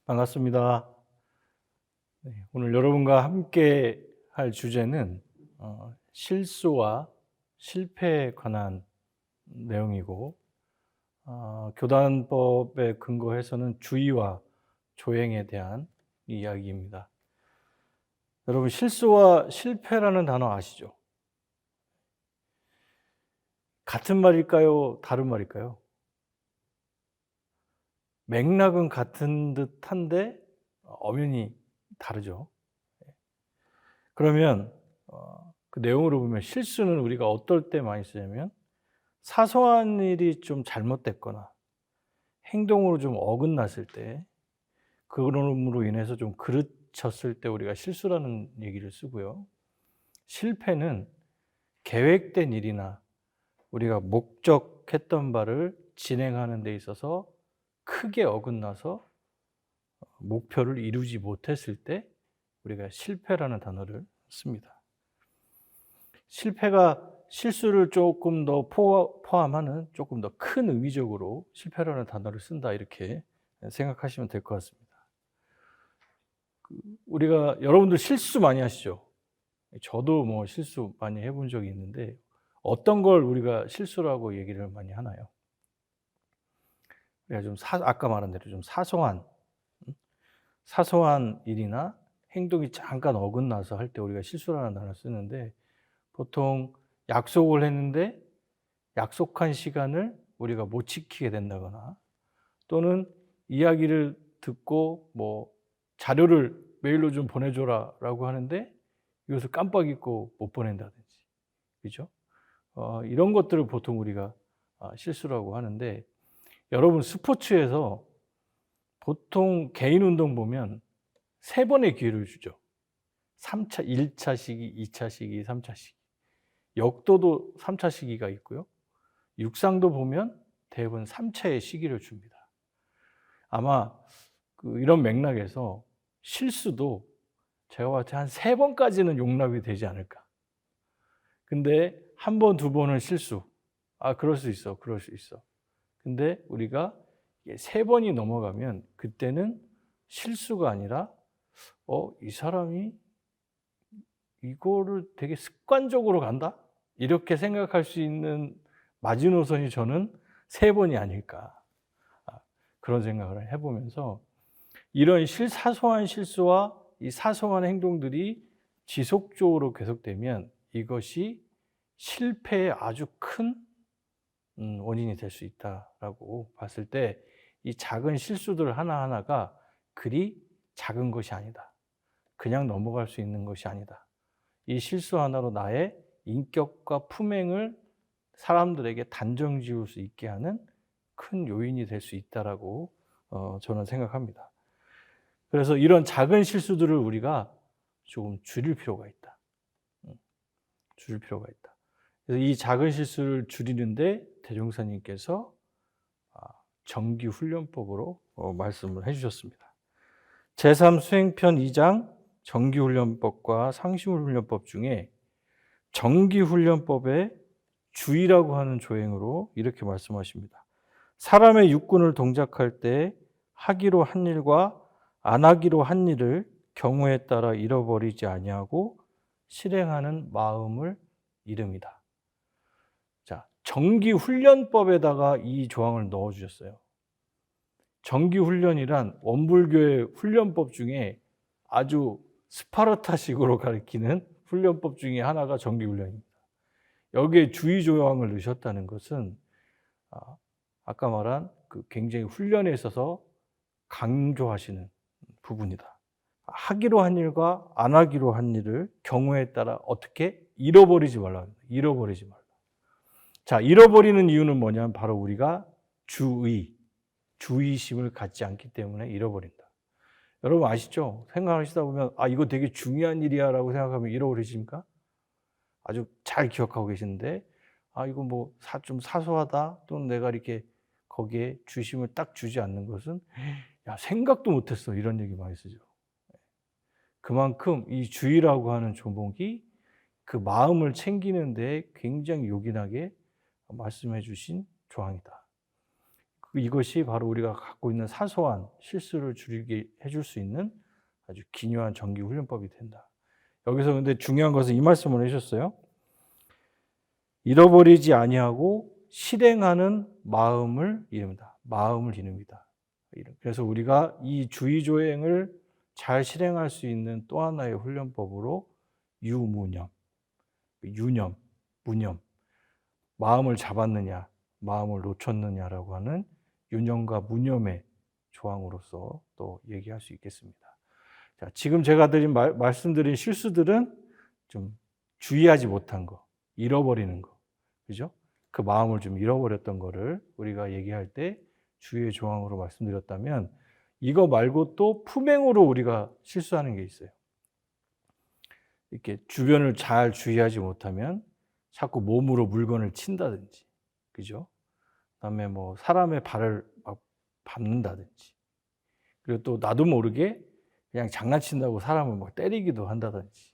반갑습니다. 네, 오늘 여러분과 함께 할 주제는 실수와 실패에 관한 내용이고, 교단법에 근거해서는 주의와 조행에 대한 이야기입니다. 여러분, 실수와 실패라는 단어 아시죠? 같은 말일까요? 다른 말일까요? 맥락은 같은 듯한데 엄연히 다르죠. 그러면 그 내용으로 보면 실수는 우리가 어떨 때 많이 쓰냐면, 사소한 일이 좀 잘못됐거나 행동으로 좀 어긋났을 때, 그럼으로 인해서 좀 그르쳤을 때 우리가 실수라는 얘기를 쓰고요. 실패는 계획된 일이나 우리가 목적했던 바를 진행하는 데 있어서 크게 어긋나서 목표를 이루지 못했을 때 우리가 실패라는 단어를 씁니다. 실패가 실수를 조금 더 포함하는 조금 더 큰 의미적으로 실패라는 단어를 쓴다, 이렇게 생각하시면 될 것 같습니다. 우리가 여러분들 실수 많이 하시죠? 저도 뭐 실수 많이 해본 적이 있는데, 어떤 걸 우리가 실수라고 얘기를 많이 하나요? 우리가 좀 아까 말한 대로 좀 사소한 일이나 행동이 잠깐 어긋나서 할 때 우리가 실수라는 단어를 쓰는데, 보통 약속을 했는데 약속한 시간을 우리가 못 지키게 된다거나, 또는 이야기를 듣고 뭐 자료를 메일로 좀 보내줘라라고 하는데 이것을 깜빡 잊고 못 보낸다든지, 그죠? 이런 것들을 보통 우리가 실수라고 하는데, 여러분 스포츠에서 보통 개인 운동 보면 3번의 기회를 주죠. 3차, 1차 시기, 2차 시기, 3차 시기. 역도도 3차 시기가 있고요. 육상도 보면 대부분 3차의 시기를 줍니다. 아마 이런 맥락에서 실수도 제가 봤을 때 한 3번까지는 용납이 되지 않을까. 근데 1번, 2번은 실수. 그럴 수 있어. 그럴 수 있어. 근데 우리가 3번이 넘어가면 그때는 실수가 아니라 이 사람이 이거를 되게 습관적으로 간다? 이렇게 생각할 수 있는 마지노선이 저는 3번이 아닐까. 그런 생각을 해보면서, 이런 사소한 실수와 이 사소한 행동들이 지속적으로 계속되면 이것이 실패의 아주 큰 원인이 될 수 있다라고 봤을 때, 이 작은 실수들 하나하나가 그리 작은 것이 아니다. 그냥 넘어갈 수 있는 것이 아니다. 이 실수 하나로 나의 인격과 품행을 사람들에게 단정 지을 수 있게 하는 큰 요인이 될 수 있다라고 저는 생각합니다. 그래서 이런 작은 실수들을 우리가 조금 줄일 필요가 있다. 줄일 필요가 있다. 그래서 이 작은 실수를 줄이는데 대종사님께서 정기훈련법으로 말씀을 해주셨습니다. 제3수행편 2장 정기훈련법과 상시훈련법 중에 정기훈련법의 주의라고 하는 조행으로 이렇게 말씀하십니다. 사람의 육군을 동작할 때 하기로 한 일과 안 하기로 한 일을 경우에 따라 잃어버리지 아니하고 실행하는 마음을 이름이다. 자, 정기훈련법에다가 이 조항을 넣어주셨어요. 정기훈련이란 원불교의 훈련법 중에 아주 스파르타식으로 가리키는 훈련법 중에 하나가 정기훈련입니다. 여기에 주의 조항을 넣으셨다는 것은 아까 말한 굉장히 훈련에 있어서 강조하시는 부분이다. 하기로 한 일과 안 하기로 한 일을 경우에 따라 어떻게 잃어버리지 말라. 잃어버리지 말라. 자, 잃어버리는 이유는 뭐냐면 바로 우리가 주의심을 갖지 않기 때문에 잃어버린다. 여러분 아시죠? 생각하시다 보면 이거 되게 중요한 일이야 라고 생각하면 잃어버리십니까? 아주 잘 기억하고 계시는데, 이거 뭐 좀 사소하다, 또는 내가 이렇게 거기에 주심을 딱 주지 않는 것은 생각도 못했어, 이런 얘기 많이 쓰죠. 그만큼 이 주의라고 하는 조목이 그 마음을 챙기는 데 굉장히 요긴하게 말씀해 주신 조항이다. 이것이 바로 우리가 갖고 있는 사소한 실수를 줄이게 해줄 수 있는 아주 기묘한 정기 훈련법이 된다. 여기서 근데 중요한 것은 이 말씀을 해주셨어요. 잃어버리지 아니하고 실행하는 마음을 이릅니다. 마음을 이릅니다. 그래서 우리가 이 주의조행을 잘 실행할 수 있는 또 하나의 훈련법으로 유무념, 유념, 무념, 마음을 잡았느냐, 마음을 놓쳤느냐라고 하는 유념과 무념의 조항으로서 또 얘기할 수 있겠습니다. 자, 지금 제가 말씀드린 실수들은 좀 주의하지 못한 거, 잃어버리는 거, 그죠? 그 마음을 좀 잃어버렸던 거를 우리가 얘기할 때 주의의 조항으로 말씀드렸다면, 이거 말고 또 품행으로 우리가 실수하는 게 있어요. 이렇게 주변을 잘 주의하지 못하면 자꾸 몸으로 물건을 친다든지, 그죠? 그다음에 뭐 사람의 발을 막 밟는다든지, 그리고 또 나도 모르게 그냥 장난친다고 사람을 막 때리기도 한다든지,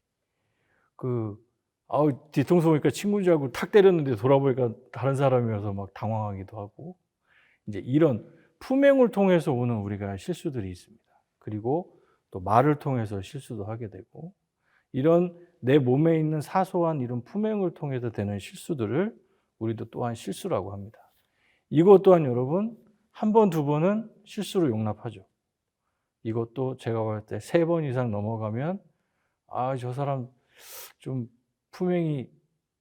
뒤통수 보니까 친구인 줄 알고 탁 때렸는데 돌아보니까 다른 사람이어서 막 당황하기도 하고, 이제 이런 품행을 통해서 오는 우리가 실수들이 있습니다. 그리고 또 말을 통해서 실수도 하게 되고, 이런 내 몸에 있는 사소한 이런 품행을 통해서 되는 실수들을 우리도 또한 실수라고 합니다. 이것 또한 여러분, 한 번, 두 번은 실수로 용납하죠. 이것도 제가 볼 때 3번 이상 넘어가면 저 사람 좀 품행이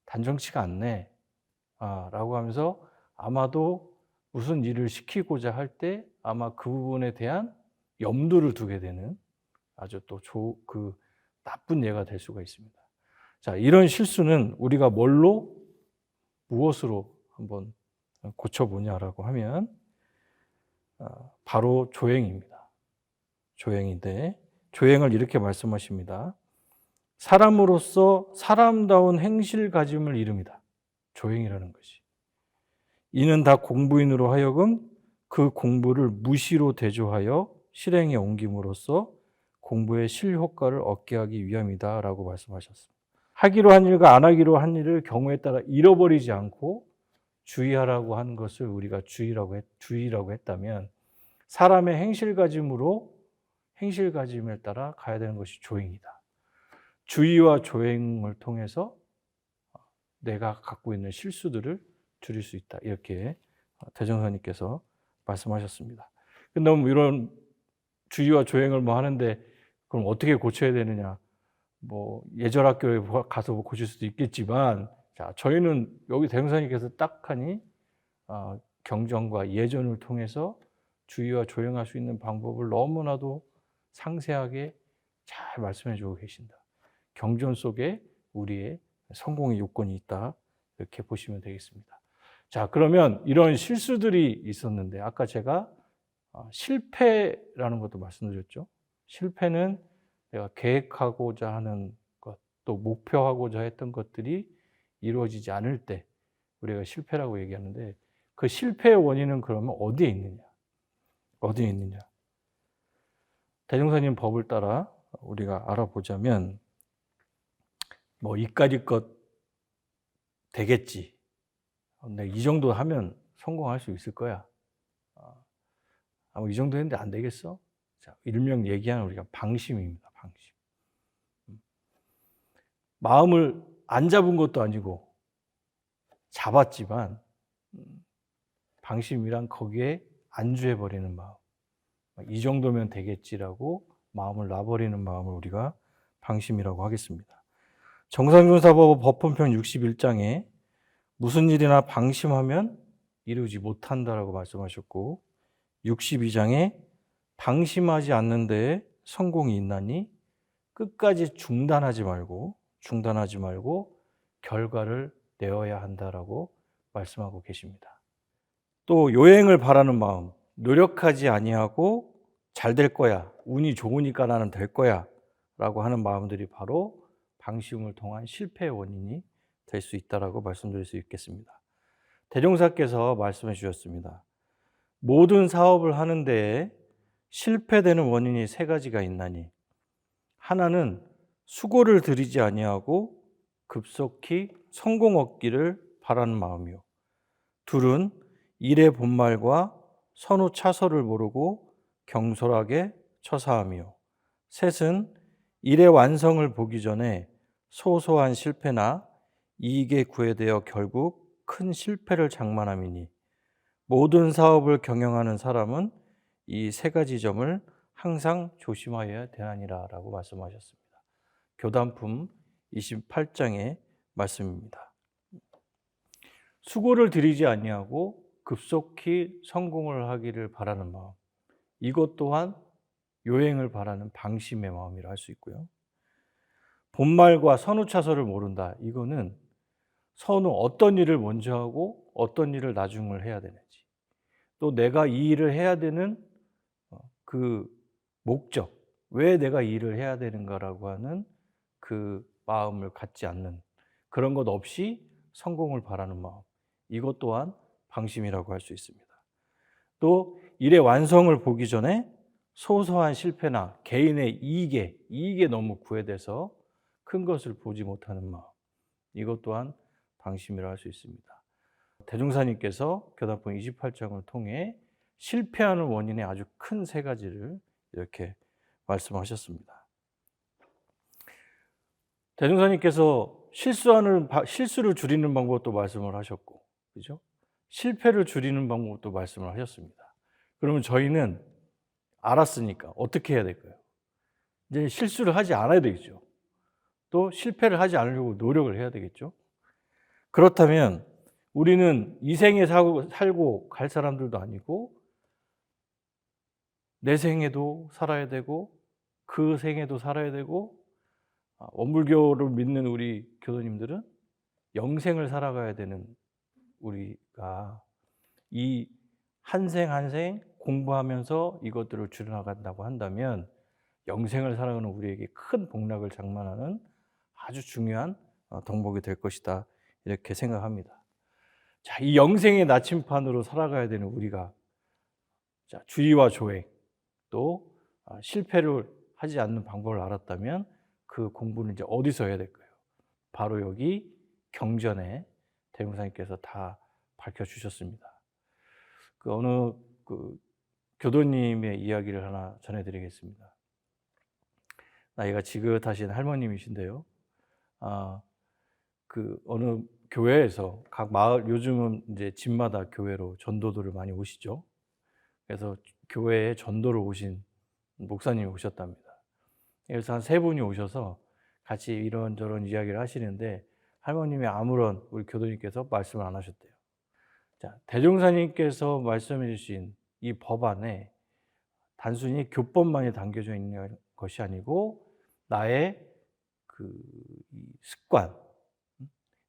단정치가 않네 라고 하면서 아마도 무슨 일을 시키고자 할 때 아마 그 부분에 대한 염두를 두게 되는 아주 또 나쁜 예가 될 수가 있습니다. 자, 이런 실수는 우리가 무엇으로 한번 고쳐보냐라고 하면 바로 조행입니다. 조행인데, 조행을 이렇게 말씀하십니다. 사람으로서 사람다운 행실가짐을 이릅니다. 조행이라는 것이. 이는 다 공부인으로 하여금 그 공부를 무시로 대조하여 실행에 옮김으로써 공부의 실효과를 얻게 하기 위함이다 라고 말씀하셨습니다. 하기로 한 일과 안 하기로 한 일을 경우에 따라 잃어버리지 않고 주의하라고 한 것을 우리가 주의라고 했다면, 사람의 행실가짐에 따라 가야 되는 것이 조행이다. 주의와 조행을 통해서 내가 갖고 있는 실수들을 줄일 수 있다. 이렇게 대정사님께서 말씀하셨습니다. 근데 이런 주의와 조행을 하는데 그럼 어떻게 고쳐야 되느냐? 예절학교에 가서 고칠 수도 있겠지만, 자, 저희는 여기 대정사님께서 딱하니 경전과 예전을 통해서 주의와 조행할 수 있는 방법을 너무나도 상세하게 잘 말씀해 주고 계신다. 경전 속에 우리의 성공의 요건이 있다. 이렇게 보시면 되겠습니다. 자, 그러면 이런 실수들이 있었는데, 아까 제가 실패라는 것도 말씀드렸죠. 실패는 내가 계획하고자 하는 것, 또 목표하고자 했던 것들이 이루어지지 않을 때 우리가 실패라고 얘기하는데, 그 실패의 원인은 그러면 어디에 있느냐? 어디에 있느냐? 대종사님 법을 따라 우리가 알아보자면, 이까짓 것 되겠지. 내가 이 정도 하면 성공할 수 있을 거야. 이 정도 했는데 안 되겠어? 자, 일명 얘기하는 우리가 방심입니다. 방심. 마음을 안 잡은 것도 아니고 잡았지만 방심이란 거기에 안주해버리는 마음. 이 정도면 되겠지라고 마음을 놔버리는 마음을 우리가 방심이라고 하겠습니다. 정상준사법 법헌편 61장에 무슨 일이나 방심하면 이루지 못한다라고 말씀하셨고, 62장에 방심하지 않는 데에 성공이 있나니 끝까지 중단하지 말고 결과를 내어야 한다라고 말씀하고 계십니다. 또 요행을 바라는 마음, 노력하지 아니하고 잘 될 거야, 운이 좋으니까 나는 될 거야 라고 하는 마음들이 바로 방심을 통한 실패의 원인이 될 수 있다라고 말씀드릴 수 있겠습니다. 대종사께서 말씀해 주셨습니다. 모든 사업을 하는 데에 실패되는 원인이 3가지가 있나니, 하나는 수고를 들이지 아니하고 급속히 성공 얻기를 바라는 마음이요, 둘은 일의 본말과 선후 차서를 모르고 경솔하게 처사하며 셋은 일의 완성을 보기 전에 소소한 실패나 이익에 구애되어 결국 큰 실패를 장만함이니 모든 사업을 경영하는 사람은 이 세 가지 점을 항상 조심하여야 되나니라라고 말씀하셨습니다. 교단품 28장의 말씀입니다. 수고를 들이지 아니하고 급속히 성공을 하기를 바라는 마음, 이것 또한 요행을 바라는 방심의 마음이라 할 수 있고요. 본말과 선후차서를 모른다. 이거는 선후 어떤 일을 먼저 하고 어떤 일을 나중을 해야 되는지, 또 내가 이 일을 해야 되는 그 목적, 왜 내가 이 일을 해야 되는가라고 하는 그 마음을 갖지 않는, 그런 것 없이 성공을 바라는 마음, 이것 또한 방심이라고 할 수 있습니다. 또 일의 완성을 보기 전에 소소한 실패나 개인의 이익에 너무 구애돼서 큰 것을 보지 못하는 마음, 이것 또한 방심이라 할 수 있습니다. 대종사님께서 교단품 28장을 통해 실패하는 원인의 아주 큰 세 가지를 이렇게 말씀하셨습니다. 대종사님께서 실수를 줄이는 방법도 말씀을 하셨고, 그죠? 실패를 줄이는 방법도 말씀을 하셨습니다. 그러면 저희는 알았으니까 어떻게 해야 될까요? 이제 실수를 하지 않아야 되겠죠. 또 실패를 하지 않으려고 노력을 해야 되겠죠. 그렇다면 우리는 이 생에 살고 갈 사람들도 아니고 내 생에도 살아야 되고 그 생에도 살아야 되고, 원불교를 믿는 우리 교도님들은 영생을 살아가야 되는 우리가 이 한 생 한 생 공부하면서 이것들을 줄여나간다고 한다면 영생을 살아가는 우리에게 큰 복락을 장만하는 아주 중요한 덕목이 될 것이다, 이렇게 생각합니다. 자, 이 영생의 나침판으로 살아가야 되는 우리가, 자, 주의와 조행, 또 실패를 하지 않는 방법을 알았다면 그 공부는 이제 어디서 해야 될까요? 바로 여기 경전에 대종사님께서 다 밝혀주셨습니다. 그 어느 교도님의 이야기를 하나 전해드리겠습니다. 나이가 지긋하신 할머님이신데요. 어느 교회에서 각 마을, 요즘은 이제 집마다 교회로 전도들을 많이 오시죠. 그래서 교회에 전도를 오신 목사님이 오셨답니다. 그래서 한 세 분이 오셔서 같이 이런저런 이야기를 하시는데 할머님이 아무런 우리 교도님께서 말씀을 안 하셨대요. 자, 대종사님께서 말씀해 주신 이 법안에 단순히 교법만이 담겨져 있는 것이 아니고 나의 이 습관,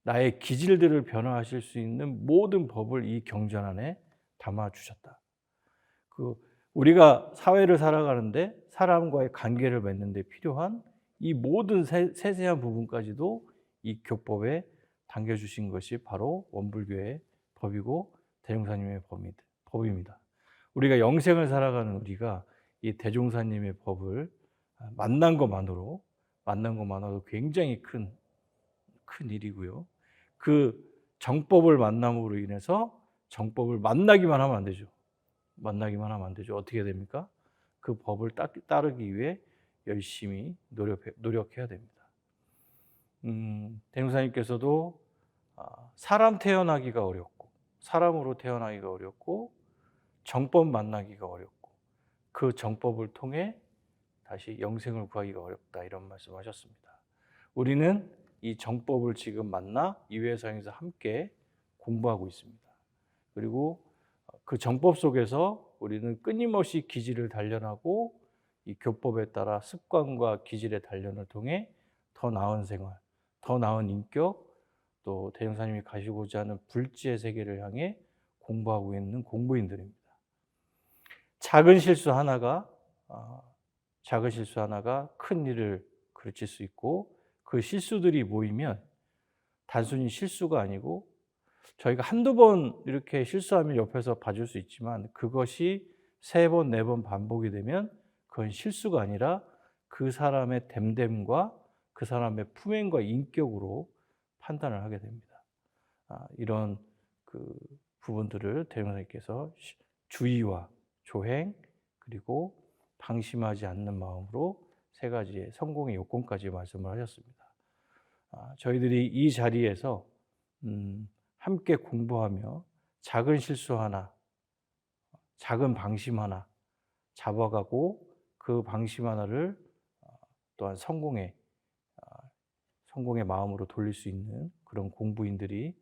나의 기질들을 변화하실 수 있는 모든 법을 이 경전 안에 담아 주셨다. 우리가 사회를 살아가는데 사람과의 관계를 맺는 데 필요한 이 모든 세세한 부분까지도 이 교법에 담겨 주신 것이 바로 원불교의 법이고 대종사님의 법입니다. 우리가 영생을 살아가는 우리가 이 대종사님의 법을 만난 것만으로 굉장히 큰 일이고요. 그 정법을 만남으로 인해서 정법을 만나기만 하면 안 되죠. 어떻게 됩니까? 그 법을 따르기 위해 열심히 노력해야 됩니다. 대종사님께서도 사람으로 태어나기가 어렵고 정법 만나기가 어렵고 그 정법을 통해 다시 영생을 구하기가 어렵다, 이런 말씀하셨습니다. 우리는 이 정법을 지금 만나 이회사에서 함께 공부하고 있습니다. 그리고 그 정법 속에서 우리는 끊임없이 기질을 단련하고 이 교법에 따라 습관과 기질의 단련을 통해 더 나은 생활, 더 나은 인격, 또 대종사님이 가시고자 하는 불지의 세계를 향해 공부하고 있는 공부인들입니다. 작은 실수 하나가 큰 일을 그르칠 수 있고, 그 실수들이 모이면 단순히 실수가 아니고 저희가 한두 번 이렇게 실수하면 옆에서 봐줄 수 있지만 그것이 3번, 4번 반복이 되면 그건 실수가 아니라 그 사람의 됨됨과 그 사람의 품행과 인격으로 판단을 하게 됩니다. 이런 부분들을 대종사님께서 주의와 조행, 그리고 방심하지 않는 마음으로 세 가지의 성공의 요건까지 말씀을 하셨습니다. 저희들이 이 자리에서 함께 공부하며 작은 실수 하나, 작은 방심 하나 잡아가고 그 방심 하나를 또한 성공의 마음으로 돌릴 수 있는 그런 공부인들이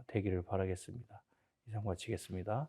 되기를 바라겠습니다. 이상 마치겠습니다.